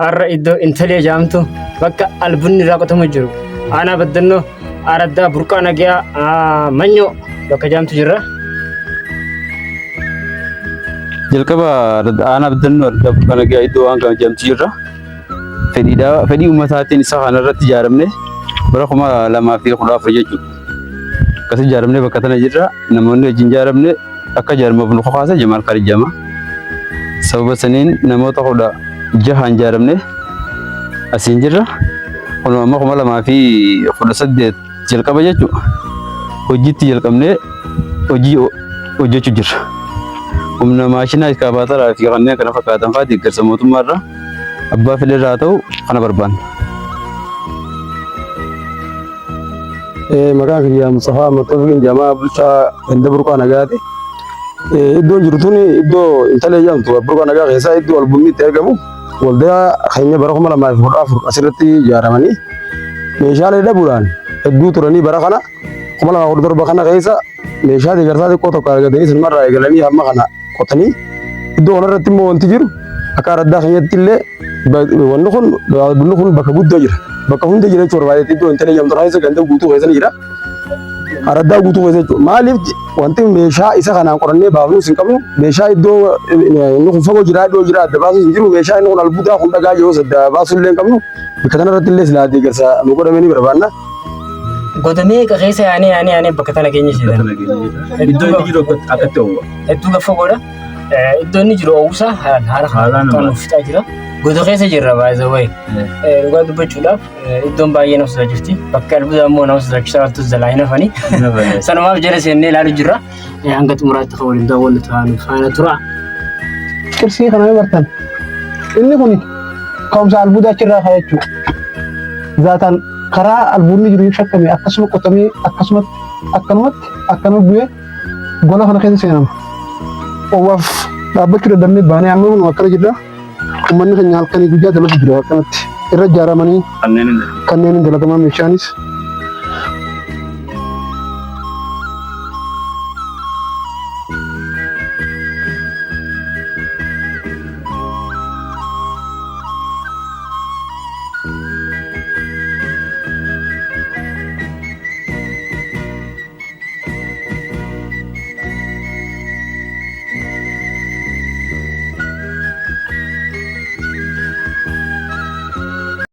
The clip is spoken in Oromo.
Har'a iddoo intallee jaamtu bakka albunni irraa qotamu jiru. Aanaa baddannoo araddaa burqaa nagayaa manyoo bakka jaamtu jirra. Jalqaba aanaa baddannoo araddaa burqaa nagayaa iddoo waan kana jaamtu jirra. Fedhii uummataatiin isa kana irratti ijaaramne bara 2014 jechuudha. Akkasii ijaaramne bakka tana jirra. Namoonni wajjin ijaaramne akka ijaaramuuf nu kakaase Jamaal Karijama. Sababa saniin namoota 16 ijaaramne asiin jirra. Kun amma 2018 jalqaba jechuudha. Hojiitti jalqabne hojii hojjechuu jirra. Humna maashinaa iskaabaataraa fi kanneen kana fakkaatan fa'aa deeggarsa mootummaarraa abbaa fedheerraa ta'u kana barbaanna. Maqaan kiyyaa Mustafaa Mattoofiin Jamaa Bulchaa Ganda Burqaa Nagaati. Iddoon jiru tuni iddoo intallee jedhamtu Burqaa Nagaa keessaa iddoo albunni itti argamu waldaa keenya bara 2014 asirratti ijaaramanii meeshaalee dhabuudhaan hedduu turanii bara kana 2017 kana keessa meeshaa deeggarsaa xiqqoo tokko argatanii sinumarraa eegalanii hamma kana qotanii iddoo kanarratti immoo wanti jiru akka araddaa keenyatti illee wanni kun bakka guddoo jira. Bakka hundi jira jechuudha baay'ee iddoo intallee jedhamtu keessa ganda guutuu keessa jira. Araddaa guutuu keessa jechuudha. Maaliif wanti meeshaa isa kanaan qorannee baafnuu hin qabnu meeshaa iddoo inni kun fagoo jira iddoo jira adda baasuu hin jiru meeshaa inni kun albuudaa kun dhagaa jiru adda baasuu illee hin qabnu bakka kanarratti illee silaa deeggarsa nu godhamee ni barbaanna. Godamee keessa yaanee bakka tana keenya jedhan. Iddoo inni jiru akkatti oowwa. Hedduu gaffa godha. Iddoo inni jiru oowwusaa haalaan kan uffata jira. Goda keessa jirra baay'ee wayi. Dhugaa dubbachuudhaaf iddoon baay'ee nama sodaachifti. Bakka albuudaa immoo nama sodaachisaa wantoota jalaa hin hafani. Sanumaaf jala seennee ilaaluu jirra. Hanga xumuraatti kan waliin daawwannu ta'an faana tura. Qirsii kana bartan. Inni kun ka'umsa albuudaa achirraa ka'e jechuudha. Zaataan karaa albuudni jiru shakkame akkasuma qotamee akkanuma bu'ee gola kana keessa seenama. Owaaf dhaabbachuu danda'amne baanee amma kun akkana jirra. Uummanni keenya halkanii guyyaa dalagu jira akkanatti irra ijaaramanii kanneen dalagaman meeshaanis